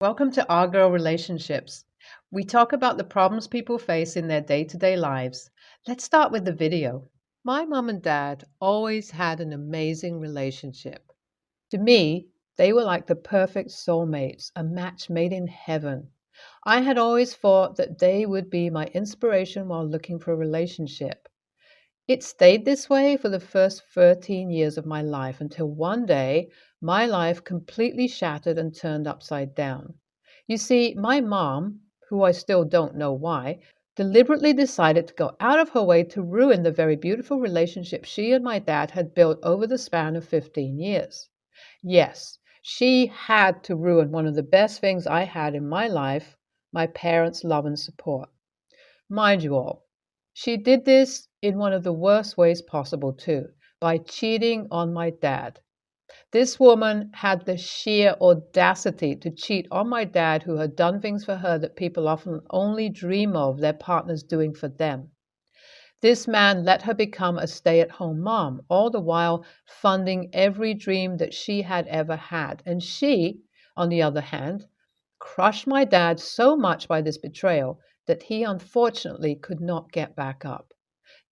Welcome to Our Girl Relationships. We talk about the problems people face in their day to day lives. Let's start with the video. My mom and dad always had an amazing relationship. To me, they were like the perfect soulmates, a match made in heaven. I had always thought that they would be my inspiration while looking for a relationship. It stayed this way for the first 13 years of my life until one day my life completely shattered and turned upside down. You see, my mom, who I still don't know why, deliberately decided to go out of her way to ruin the very beautiful relationship she and my dad had built over the span of 15 years. Yes, she had to ruin one of the best things I had in my life, my parents' love and support. Mind you all, she did this in one of the worst ways possible, too, by cheating on my dad. This woman had the sheer audacity to cheat on my dad, who had done things for her that people often only dream of their partners doing for them. This man let her become a stay at home mom, all the while funding every dream that she had ever had. And she, on the other hand, crushed my dad so much by this betrayal that he unfortunately could not get back up.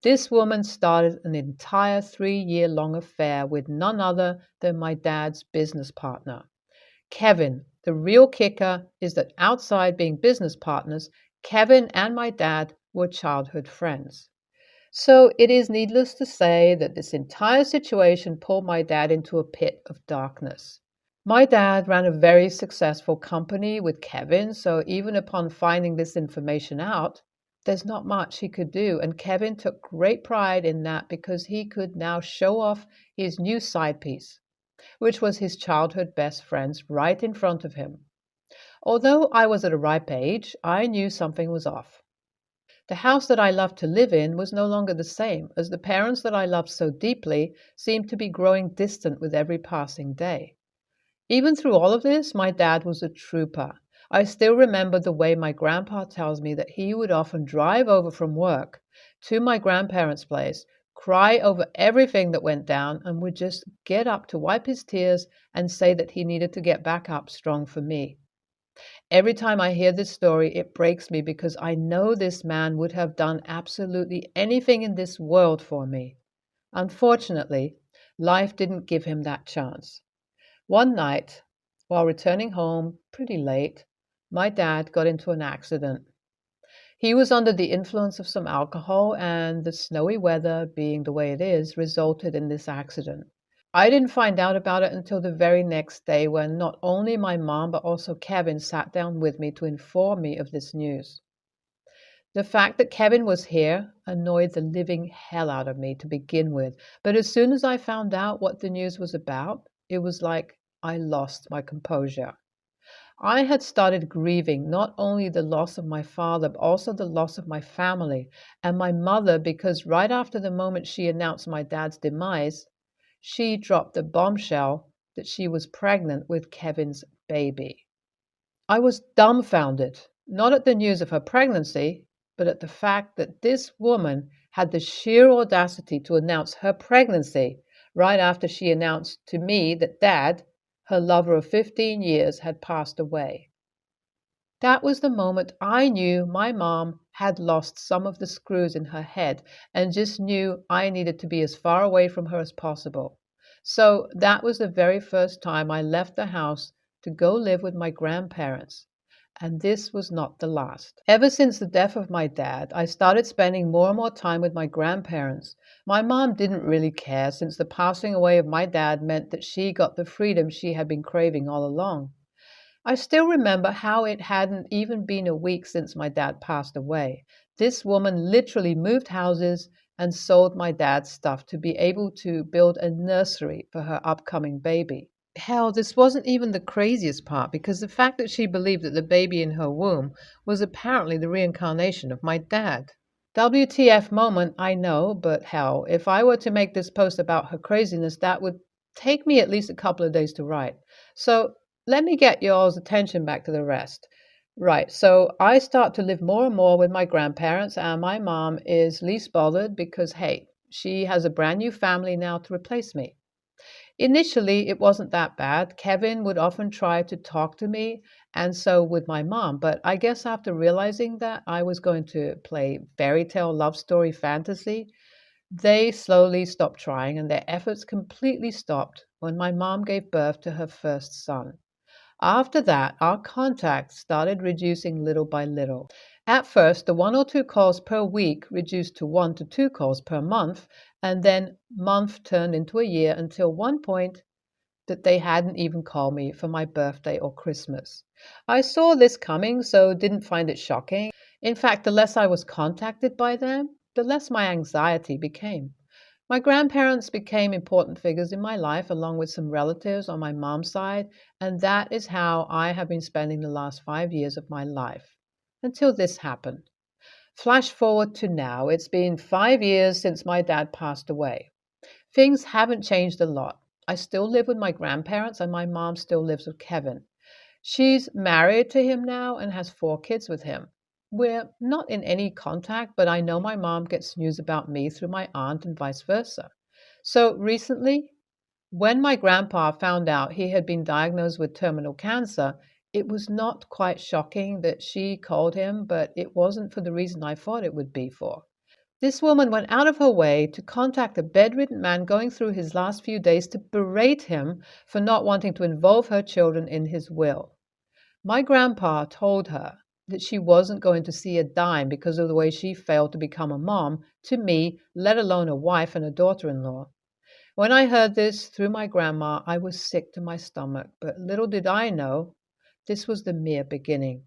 This woman started an entire 3 year long affair with none other than my dad's business partner. Kevin, the real kicker is that outside being business partners, Kevin and my dad were childhood friends. So it is needless to say that this entire situation pulled my dad into a pit of darkness. My dad ran a very successful company with Kevin, so even upon finding this information out, there's not much he could do. And Kevin took great pride in that because he could now show off his new side piece, which was his childhood best friends right in front of him. Although I was at a ripe age, I knew something was off. The house that I loved to live in was no longer the same, as the parents that I loved so deeply seemed to be growing distant with every passing day. Even through all of this, my dad was a trooper. I still remember the way my grandpa tells me that he would often drive over from work to my grandparents' place, cry over everything that went down, and would just get up to wipe his tears and say that he needed to get back up strong for me. Every time I hear this story, it breaks me because I know this man would have done absolutely anything in this world for me. Unfortunately, life didn't give him that chance. One night, while returning home pretty late, my dad got into an accident. He was under the influence of some alcohol, and the snowy weather, being the way it is, resulted in this accident. I didn't find out about it until the very next day when not only my mom but also Kevin sat down with me to inform me of this news. The fact that Kevin was here annoyed the living hell out of me to begin with, but as soon as I found out what the news was about, it was like I lost my composure. I had started grieving not only the loss of my father, but also the loss of my family and my mother, because right after the moment she announced my dad's demise, she dropped the bombshell that she was pregnant with Kevin's baby. I was dumbfounded, not at the news of her pregnancy, but at the fact that this woman had the sheer audacity to announce her pregnancy right after she announced to me that Dad, her lover of 15 years, had passed away. That was the moment I knew my mom had lost some of the screws in her head and just knew I needed to be as far away from her as possible. So that was the very first time I left the house to go live with my grandparents. And this was not the last. Ever since the death of my dad, I started spending more and more time with my grandparents. My mom didn't really care, since the passing away of my dad meant that she got the freedom she had been craving all along. I still remember how it hadn't even been a week since my dad passed away. This woman literally moved houses and sold my dad's stuff to be able to build a nursery for her upcoming baby. Hell, this wasn't even the craziest part, because the fact that she believed that the baby in her womb was apparently the reincarnation of my dad. WTF moment, I know, but hell, if I were to make this post about her craziness, that would take me at least a couple of days to write. So let me get y'all's attention back to the rest. Right, so I start to live more and more with my grandparents, and my mom is least bothered because, hey, she has a brand new family now to replace me. Initially, it wasn't that bad. Kevin would often try to talk to me, and so would my mom. But I guess after realizing that I was going to play fairy tale love story fantasy, they slowly stopped trying, and their efforts completely stopped when my mom gave birth to her first son. After that, our contact started reducing little by little. At first, the one or two calls per week reduced to 1 to 2 calls per month, and then month turned into a year until one point that they hadn't even called me for my birthday or Christmas. I saw this coming, so didn't find it shocking. In fact, the less I was contacted by them, the less my anxiety became. My grandparents became important figures in my life, along with some relatives on my mom's side, and that is how I have been spending the last 5 years of my life. Until this happened. Flash forward to now. It's been 5 years since my dad passed away. Things haven't changed a lot. I still live with my grandparents, and my mom still lives with Kevin. She's married to him now and has 4 kids with him. We're not in any contact, but I know my mom gets news about me through my aunt and vice versa. So recently, when my grandpa found out he had been diagnosed with terminal cancer, it was not quite shocking that she called him, but it wasn't for the reason I thought it would be for. This woman went out of her way to contact a bedridden man going through his last few days to berate him for not wanting to involve her children in his will. My grandpa told her that she wasn't going to see a dime because of the way she failed to become a mom to me, let alone a wife and a daughter in law. When I heard this through my grandma, I was sick to my stomach, but little did I know this was the mere beginning.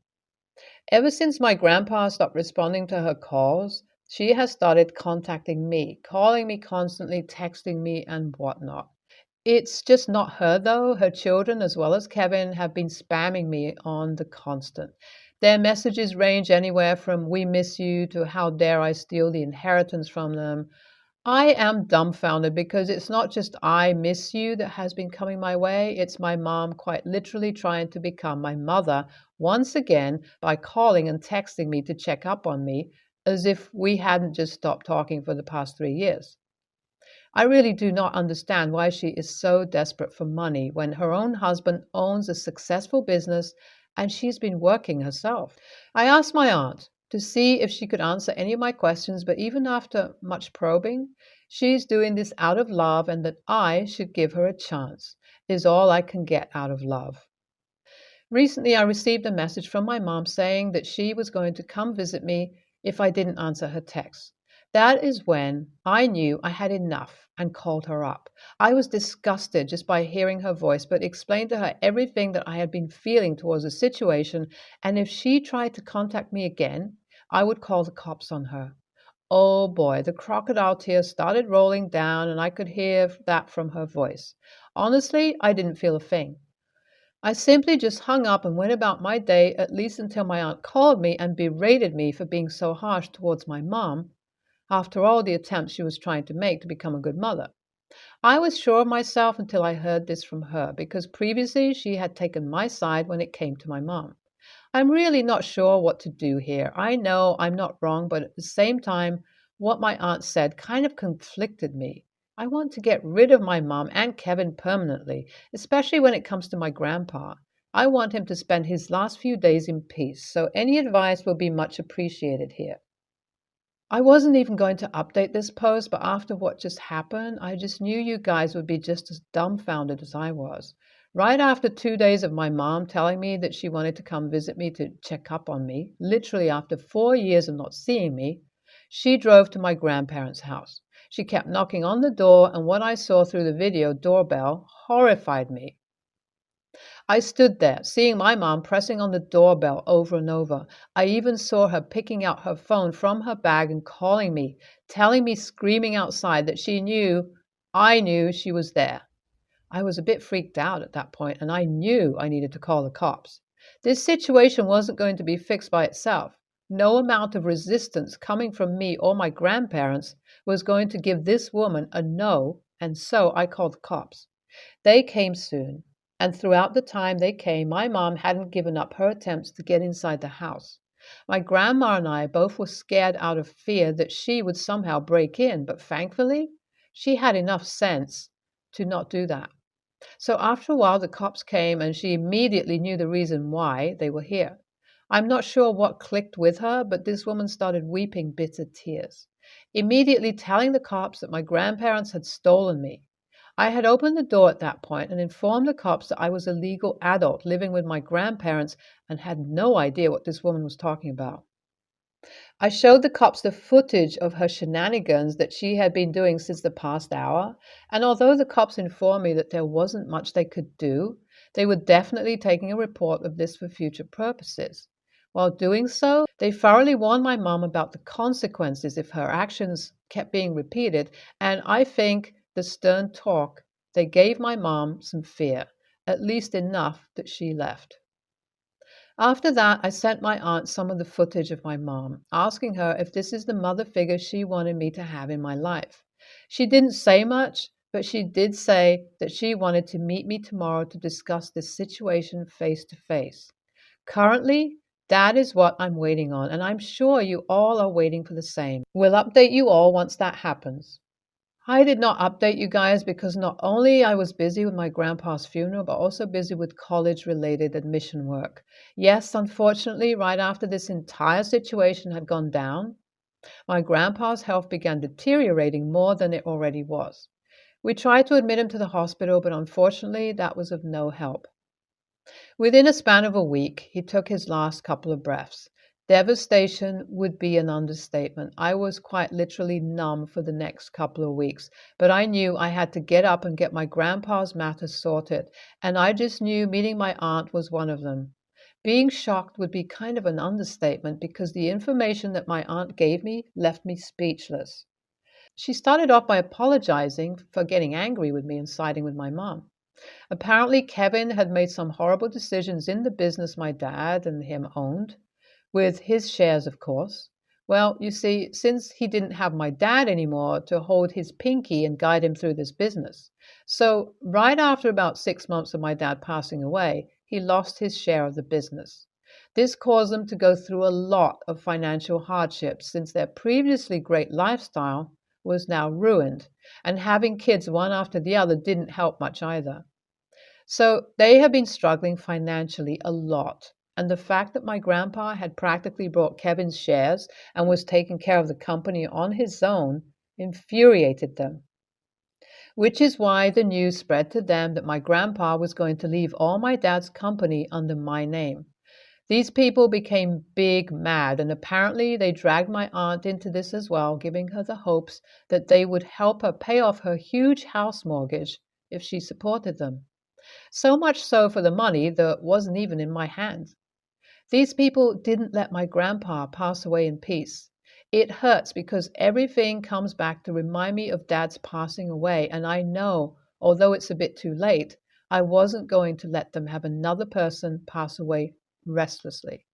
Ever since my grandpa stopped responding to her calls, she has started contacting me, calling me constantly, texting me, and whatnot. It's just not her, though. Her children, as well as Kevin, have been spamming me on the constant. Their messages range anywhere from "we miss you" to "how dare I steal the inheritance from them." I am dumbfounded because it's not just "I miss you" that has been coming my way. It's my mom quite literally trying to become my mother once again by calling and texting me to check up on me as if we hadn't just stopped talking for the past 3 years. I really do not understand why she is so desperate for money when her own husband owns a successful business and she's been working herself. I asked my aunt to see if she could answer any of my questions, but even after much probing, she's doing this out of love and that I should give her a chance, is all I can get out of love. Recently, I received a message from my mom saying that she was going to come visit me if I didn't answer her text. That is when I knew I had enough and called her up. I was disgusted just by hearing her voice, but explained to her everything that I had been feeling towards the situation, and if she tried to contact me again, I would call the cops on her. Oh boy, the crocodile tears started rolling down, and I could hear that from her voice. Honestly, I didn't feel a thing. I simply just hung up and went about my day, at least until my aunt called me and berated me for being so harsh towards my mom, after all the attempts she was trying to make to become a good mother. I was sure of myself until I heard this from her, because previously she had taken my side when it came to my mom. I'm really not sure what to do here. I know I'm not wrong, but at the same time, what my aunt said kind of conflicted me. I want to get rid of my mom and Kevin permanently, especially when it comes to my grandpa. I want him to spend his last few days in peace, so any advice will be much appreciated here. I wasn't even going to update this post, but after what just happened, I just knew you guys would be just as dumbfounded as I was. Right after 2 days of my mom telling me that she wanted to come visit me to check up on me, literally after 4 years of not seeing me, she drove to my grandparents' house. She kept knocking on the door, and what I saw through the video doorbell horrified me. I stood there, seeing my mom pressing on the doorbell over and over. I even saw her picking out her phone from her bag and calling me, telling me screaming outside that she knew I knew she was there. I was a bit freaked out at that point, and I knew I needed to call the cops. This situation wasn't going to be fixed by itself. No amount of resistance coming from me or my grandparents was going to give this woman a no, and so I called the cops. They came soon, and throughout the time they came, my mom hadn't given up her attempts to get inside the house. My grandma and I both were scared out of fear that she would somehow break in, but thankfully, she had enough sense to not do that. So after a while, the cops came and she immediately knew the reason why they were here. I'm not sure what clicked with her, but this woman started weeping bitter tears, immediately telling the cops that my grandparents had stolen me. I had opened the door at that point and informed the cops that I was a legal adult living with my grandparents and had no idea what this woman was talking about. I showed the cops the footage of her shenanigans that she had been doing since the past hour, and although the cops informed me that there wasn't much they could do, they were definitely taking a report of this for future purposes. While doing so, they thoroughly warned my mom about the consequences if her actions kept being repeated, and I think the stern talk they gave my mom some fear, at least enough that she left. After that, I sent my aunt some of the footage of my mom, asking her if this is the mother figure she wanted me to have in my life. She didn't say much, but she did say that she wanted to meet me tomorrow to discuss this situation face to face. Currently, that is what I'm waiting on, and I'm sure you all are waiting for the same. We'll update you all once that happens. I did not update you guys because not only I was busy with my grandpa's funeral, but also busy with college-related admission work. Yes, unfortunately, right after this entire situation had gone down, my grandpa's health began deteriorating more than it already was. We tried to admit him to the hospital, but unfortunately, that was of no help. Within a span of a week, he took his last couple of breaths. Devastation would be an understatement. I was quite literally numb for the next couple of weeks, but I knew I had to get up and get my grandpa's matters sorted, and I just knew meeting my aunt was one of them. Being shocked would be kind of an understatement because the information that my aunt gave me left me speechless. She started off by apologizing for getting angry with me and siding with my mom. Apparently, Kevin had made some horrible decisions in the business my dad and him owned, with his shares, of course. Well, you see, since he didn't have my dad anymore to hold his pinky and guide him through this business. So, right after about 6 months of my dad passing away, he lost his share of the business. This caused them to go through a lot of financial hardships since their previously great lifestyle was now ruined, and having kids one after the other didn't help much either. So they have been struggling financially a lot. And the fact that my grandpa had practically bought Kevin's shares and was taking care of the company on his own infuriated them. Which is why the news spread to them that my grandpa was going to leave all my dad's company under my name. These people became big mad, and apparently they dragged my aunt into this as well, giving her the hopes that they would help her pay off her huge house mortgage if she supported them. So much so for the money that wasn't even in my hands. These people didn't let my grandpa pass away in peace. It hurts because everything comes back to remind me of Dad's passing away, and I know, although it's a bit too late, I wasn't going to let them have another person pass away restlessly.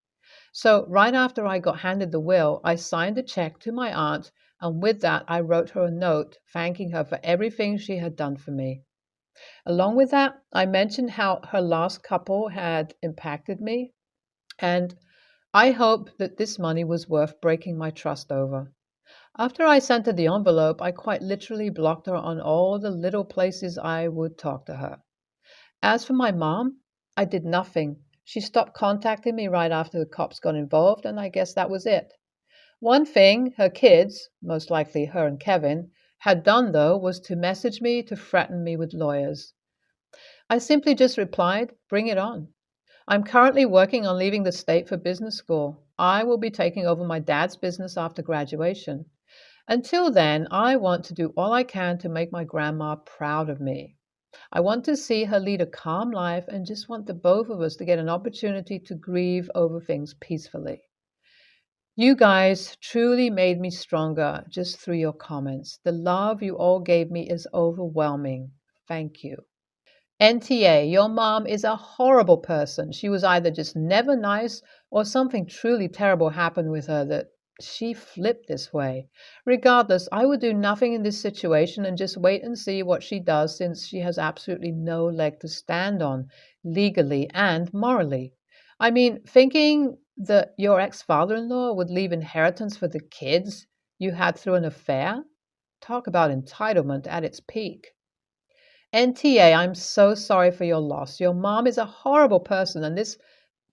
So, right after I got handed the will, I signed a check to my aunt, and with that, I wrote her a note thanking her for everything she had done for me. Along with that, I mentioned how her last couple had impacted me, and I hope that this money was worth breaking my trust over. After I sent her the envelope, I quite literally blocked her on all the little places I would talk to her. As for my mom, I did nothing. She stopped contacting me right after the cops got involved, and I guess that was it. One thing her kids, most likely her and Kevin, had done, though, was to message me to threaten me with lawyers. I simply just replied, bring it on. I'm currently working on leaving the state for business school. I will be taking over my dad's business after graduation. Until then, I want to do all I can to make my grandma proud of me. I want to see her lead a calm life and just want the both of us to get an opportunity to grieve over things peacefully. You guys truly made me stronger just through your comments. The love you all gave me is overwhelming. Thank you. NTA, your mom is a horrible person. She was either just never nice or something truly terrible happened with her that she flipped this way. Regardless, I would do nothing in this situation and just wait and see what she does since she has absolutely no leg to stand on, legally and morally. I mean, thinking that your ex-father-in-law would leave inheritance for the kids you had through an affair? Talk about entitlement at its peak. NTA, I'm so sorry for your loss. Your mom is a horrible person, and this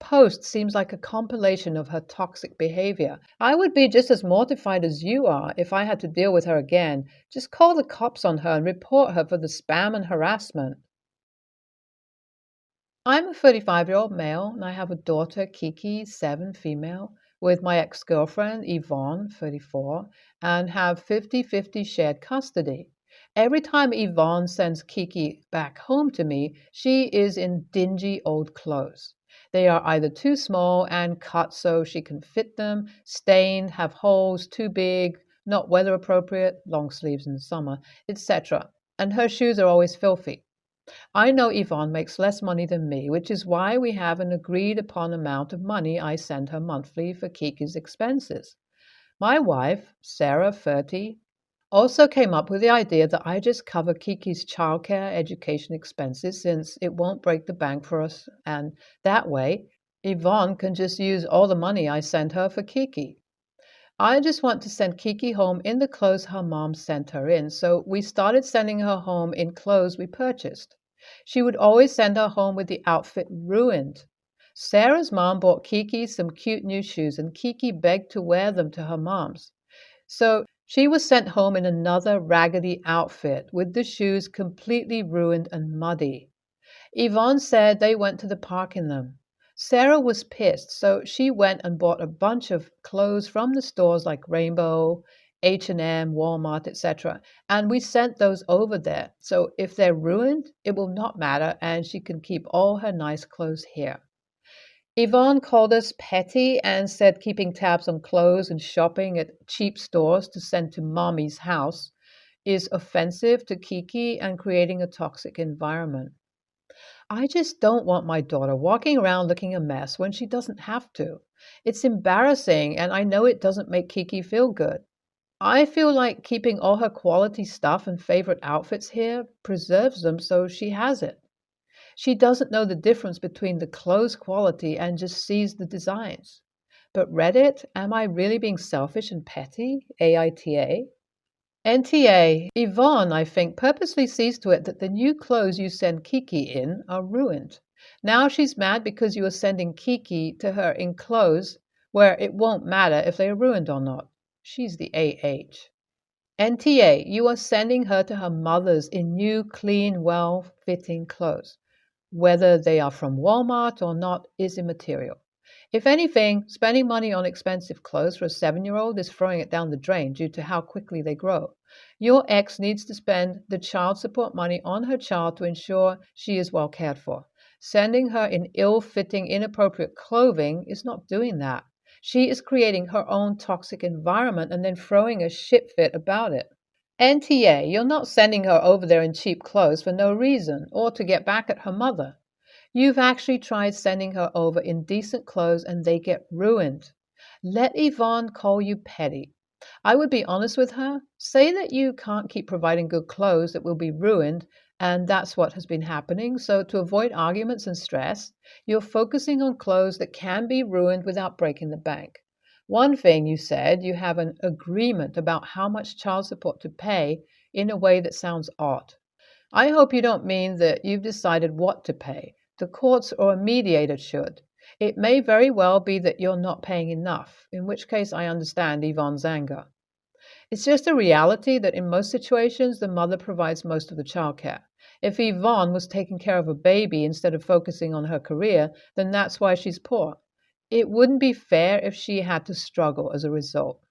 post seems like a compilation of her toxic behavior. I would be just as mortified as you are if I had to deal with her again. Just call the cops on her and report her for the spam and harassment. I'm a 35-year-old male, and I have a daughter, Kiki, 7, female, with my ex-girlfriend, Yvonne, 34, and have 50-50 shared custody. Every time Yvonne sends Kiki back home to me, she is in dingy old clothes. They are either too small and cut so she can fit them, stained, have holes, too big, not weather appropriate, long sleeves in the summer, etc. And her shoes are always filthy. I know Yvonne makes less money than me, which is why we have an agreed upon amount of money I send her monthly for Kiki's expenses. My wife, Sarah, 30, also came up with the idea that I just cover Kiki's childcare education expenses since it won't break the bank for us, and that way, Yvonne can just use all the money I send her for Kiki. I just want to send Kiki home in the clothes her mom sent her in, so we started sending her home in clothes we purchased. She would always send her home with the outfit ruined. Sarah's mom bought Kiki some cute new shoes, and Kiki begged to wear them to her mom's. So she was sent home in another raggedy outfit with the shoes completely ruined and muddy. Yvonne said they went to the park in them. Sarah was pissed, so she went and bought a bunch of clothes from the stores like Rainbow, H&M, Walmart, etc. And we sent those over there. So if they're ruined, it will not matter and she can keep all her nice clothes here. Yvonne called us petty and said keeping tabs on clothes and shopping at cheap stores to send to mommy's house is offensive to Kiki and creating a toxic environment. I just don't want my daughter walking around looking a mess when she doesn't have to. It's embarrassing, and I know it doesn't make Kiki feel good. I feel like keeping all her quality stuff and favorite outfits here preserves them so she has it. She doesn't know the difference between the clothes quality and just sees the designs. But Reddit, am I really being selfish and petty? AITA? NTA, Yvonne, I think, purposely sees to it that the new clothes you send Kiki in are ruined. Now she's mad because you are sending Kiki to her in clothes where it won't matter if they are ruined or not. She's the AH. NTA, you are sending her to her mother's in new, clean, well-fitting clothes. Whether they are from Walmart or not is immaterial. If anything, spending money on expensive clothes for a 7-year-old is throwing it down the drain due to how quickly they grow. Your ex needs to spend the child support money on her child to ensure she is well cared for. Sending her in ill-fitting, inappropriate clothing is not doing that. She is creating her own toxic environment and then throwing a shit fit about it. NTA, you're not sending her over there in cheap clothes for no reason or to get back at her mother. You've actually tried sending her over in decent clothes and they get ruined. Let Yvonne call you petty. I would be honest with her. Say that you can't keep providing good clothes that will be ruined, and that's what has been happening. So, to avoid arguments and stress, you're focusing on clothes that can be ruined without breaking the bank. One thing you said, you have an agreement about how much child support to pay in a way that sounds odd. I hope you don't mean that you've decided what to pay. The courts or a mediator should. It may very well be that you're not paying enough, in which case I understand Yvonne's anger. It's just a reality that in most situations the mother provides most of the childcare. If Yvonne was taking care of a baby instead of focusing on her career, then that's why she's poor. It wouldn't be fair if she had to struggle as a result.